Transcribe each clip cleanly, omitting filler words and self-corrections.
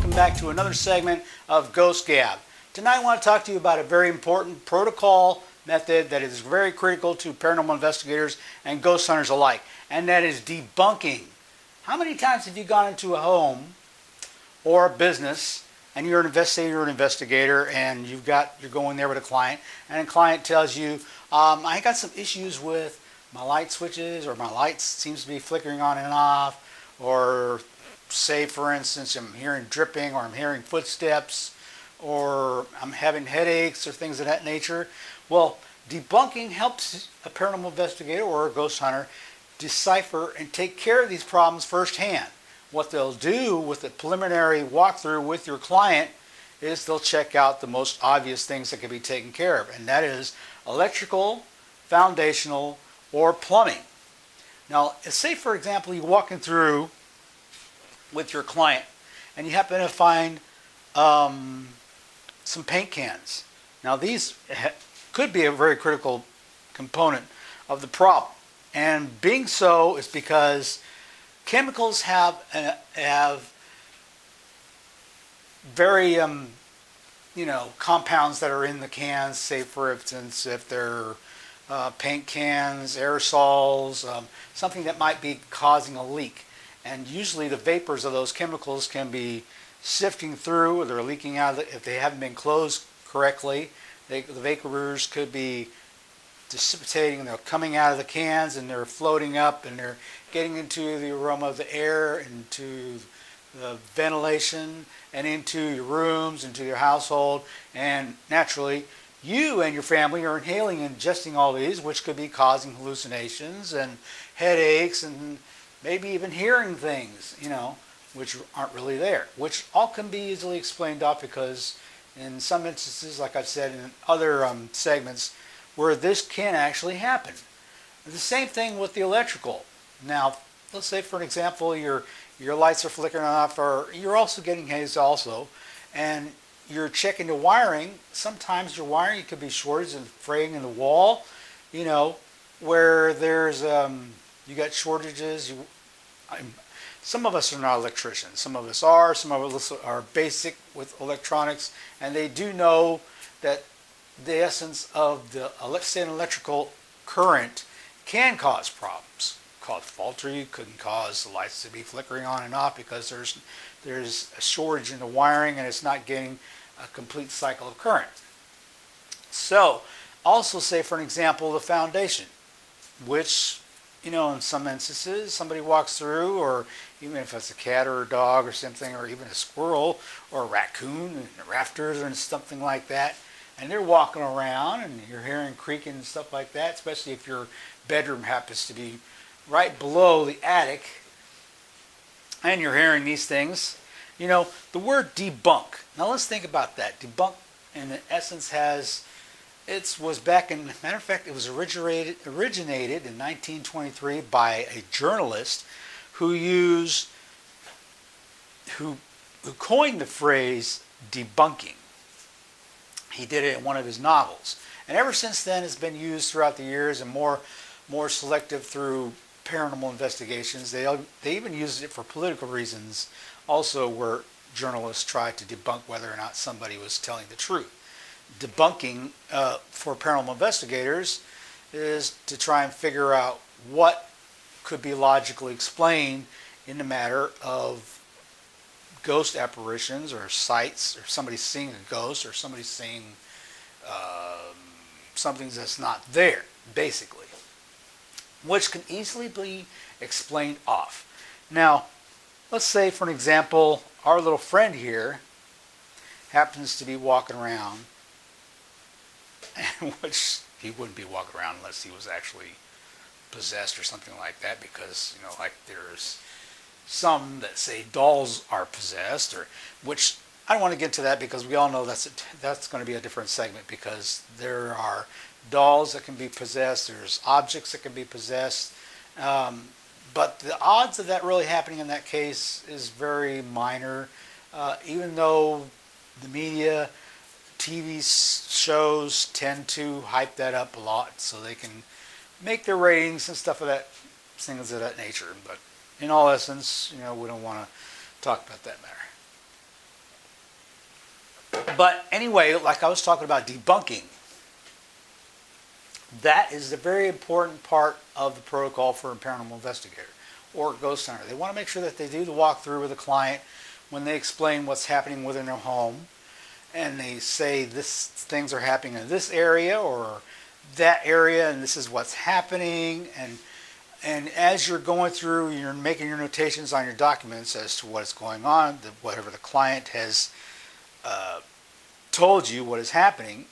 welcome back to another segment of Ghost Gab. Tonight I want to talk to you about a very important protocol method that is very critical to paranormal investigators and ghost hunters alike, and that is debunking. How many times have you gone into a home or a business and you're an investigator and you're going there with a client, and a client tells you, I got some issues with my light switches, or my lights seems to be flickering on and off, or say for instance I'm hearing dripping, or I'm hearing footsteps, or I'm having headaches, or things of that nature. Well, debunking helps a paranormal investigator or a ghost hunter decipher and take care of these problems firsthand. What they'll do with a preliminary walkthrough with your client is they'll check out the most obvious things that can be taken care of, and that is electrical, foundational, or plumbing. Now, say for example you're walking through with your client and you happen to find some paint cans. Now these could be a very critical component of the problem, and being so is because chemicals have very compounds that are in the cans. Say for instance if they're paint cans, aerosols, something that might be causing a leak, and usually the vapors of those chemicals can be sifting through, or they're leaking out if they haven't been closed correctly. The vapors could be dissipating, they're coming out of the cans and they're floating up and they're getting into the aroma of the air, into the ventilation, and into your rooms, into your household, and naturally you and your family are inhaling and ingesting all these, which could be causing hallucinations and headaches and maybe even hearing things, which aren't really there, which all can be easily explained off, because in some instances, like I've said in other segments, where this can actually happen. The same thing with the electrical. Now, let's say for an example, your lights are flickering off, or you're also getting haze also, and you're checking the wiring. Sometimes your wiring could be shorted and fraying in the wall, where there's you got shortages. Some of us are not electricians. Some of us are. Some of us are basic with electronics, and they do know that the essence of the, let's say, an electrical current can cause problems. Cause faulty, could cause the lights to be flickering on and off because there's a shortage in the wiring and it's not getting a complete cycle of current. So, also say for an example the foundation, which in some instances somebody walks through, or even if it's a cat or a dog or something, or even a squirrel or a raccoon in the rafters or something like that, and they're walking around and you're hearing creaking and stuff like that, especially if your bedroom happens to be right below the attic and you're hearing these things. The word debunk. Now let's think about that. Debunk in essence was back in, matter of fact, it was originated in 1923 by a journalist who coined the phrase debunking. He did it in one of his novels, and ever since then it's been used throughout the years, and more selective through paranormal investigations. They even used it for political reasons also, where journalists tried to debunk whether or not somebody was telling the truth. Debunking for paranormal investigators is to try and figure out what could be logically explained in the matter of ghost apparitions, or sights, or somebody seeing a ghost, or somebody seeing something that's not there, basically, which can easily be explained off. Now, let's say for an example our little friend here happens to be walking around, which he wouldn't be walking around unless he was actually possessed or something like that, because like there's some that say dolls are possessed, or which I don't want to get into that, because we all know that's going to be a different segment, because there are dolls that can be possessed, there's objects that can be possessed, but the odds of that really happening in that case is very minor, even though the media, TV shows tend to hype that up a lot so they can make their ratings and stuff of that, things of that nature. But in all essence, we don't want to talk about that matter. But anyway, like I was talking about debunking, that is a very important part of the protocol for a paranormal investigator or ghost hunter. They want to make sure that they do the walkthrough with a client when they explain what's happening within their home, and they say things are happening in this area or that area, and this is what's happening. And as you're going through, you're making your notations on your documents as to what is going on, whatever the client has told you what is happening.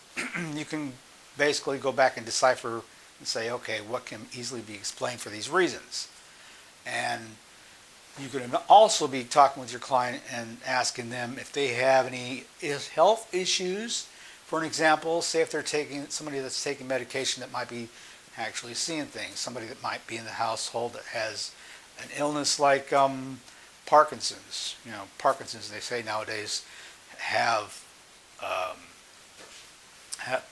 You can basically go back and decipher and say, okay, what can easily be explained for these reasons? And you can also be talking with your client and asking them if they have any health issues. For an example, say if they're somebody that's taking medication that might be actually seeing things, somebody that might be in the household that has an illness like Parkinson's. Parkinson's, they say nowadays, have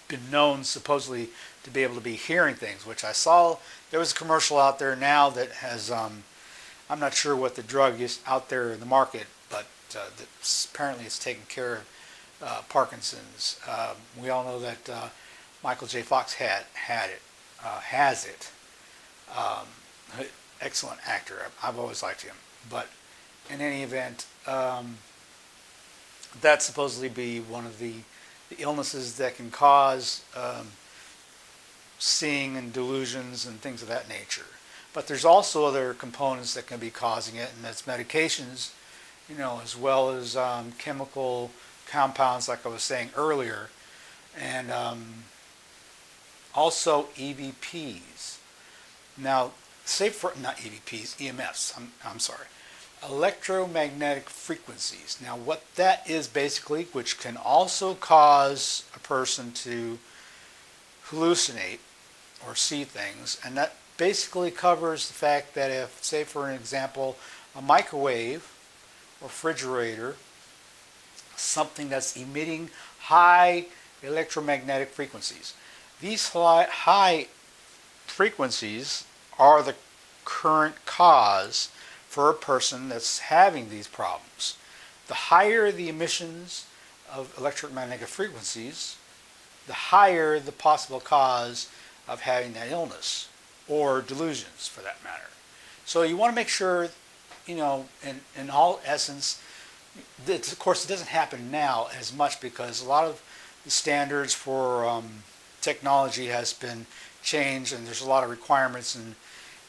been known supposedly to be able to be hearing things, which I saw. There was a commercial out there now that has, I'm not sure what the drug is out there in the market, but apparently it's taking care of Parkinson's. We all know that Michael J. Fox has it. Excellent actor. I've always liked him. But in any event, that supposedly be one of the illnesses that can cause seeing and delusions and things of that nature. But there's also other components that can be causing it, and that's medications, as well as chemical compounds, like I was saying earlier, and also EVPs. Now, not EVPs, EMFs. I'm sorry. Electromagnetic frequencies. Now, what that is basically, which can also cause a person to hallucinate or see things, and that basically covers the fact that if, say for an example, a microwave or refrigerator, something that's emitting high electromagnetic frequencies. These high frequencies are the current cause for a person that's having these problems. The higher the emissions of electromagnetic frequencies, the higher the possible cause of having that illness, or delusions for that matter. So you want to make sure, in all essence, that, of course, it doesn't happen now as much because a lot of the standards for technology has been changed, and there's a lot of requirements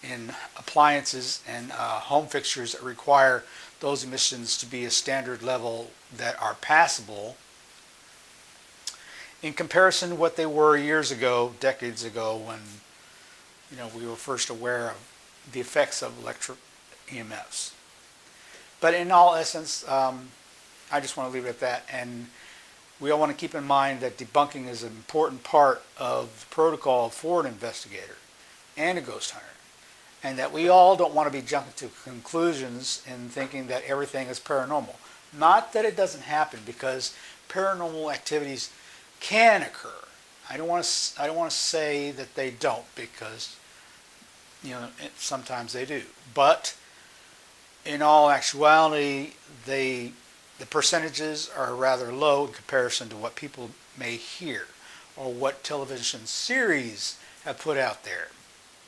in appliances and home fixtures that require those emissions to be a standard level that are passable in comparison to what they were years ago, decades ago, when we were first aware of the effects of electric EMFs. But in all essence, I just want to leave it at that. And we all want to keep in mind that debunking is an important part of the protocol for an investigator and a ghost hunter. And that we all don't want to be jumping to conclusions and thinking that everything is paranormal. Not that it doesn't happen, because paranormal activities can occur. I don't want to say that they don't, because sometimes they do. But in all actuality, the percentages are rather low in comparison to what people may hear or what television series have put out there.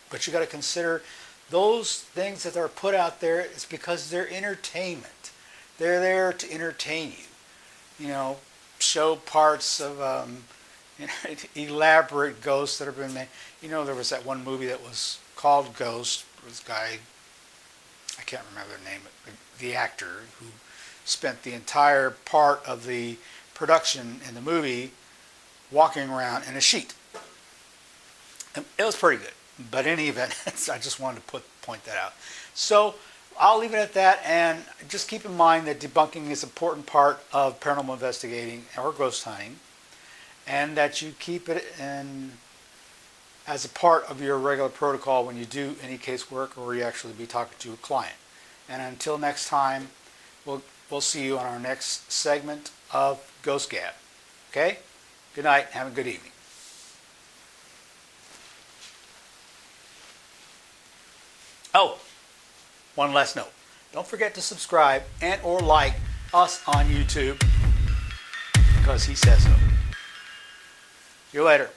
But you got to consider those things that are put out there is because they're entertainment. They're there to entertain you. Show parts of elaborate ghosts that have been made. There was that one movie that was called Ghost. This guy, I can't remember the name, the actor who spent the entire part of the production in the movie walking around in a sheet. And it was pretty good. But in any event, I just wanted to point that out. So I'll leave it at that, and just keep in mind that debunking is an important part of paranormal investigating or ghost hunting, and that you keep it as a part of your regular protocol when you do any casework or you actually be talking to a client. And until next time, we'll see you on our next segment of Ghost Gab. Okay? Good night. Have a good evening. Oh, one last note. Don't forget to subscribe and or like us on YouTube. because he says so. See you later.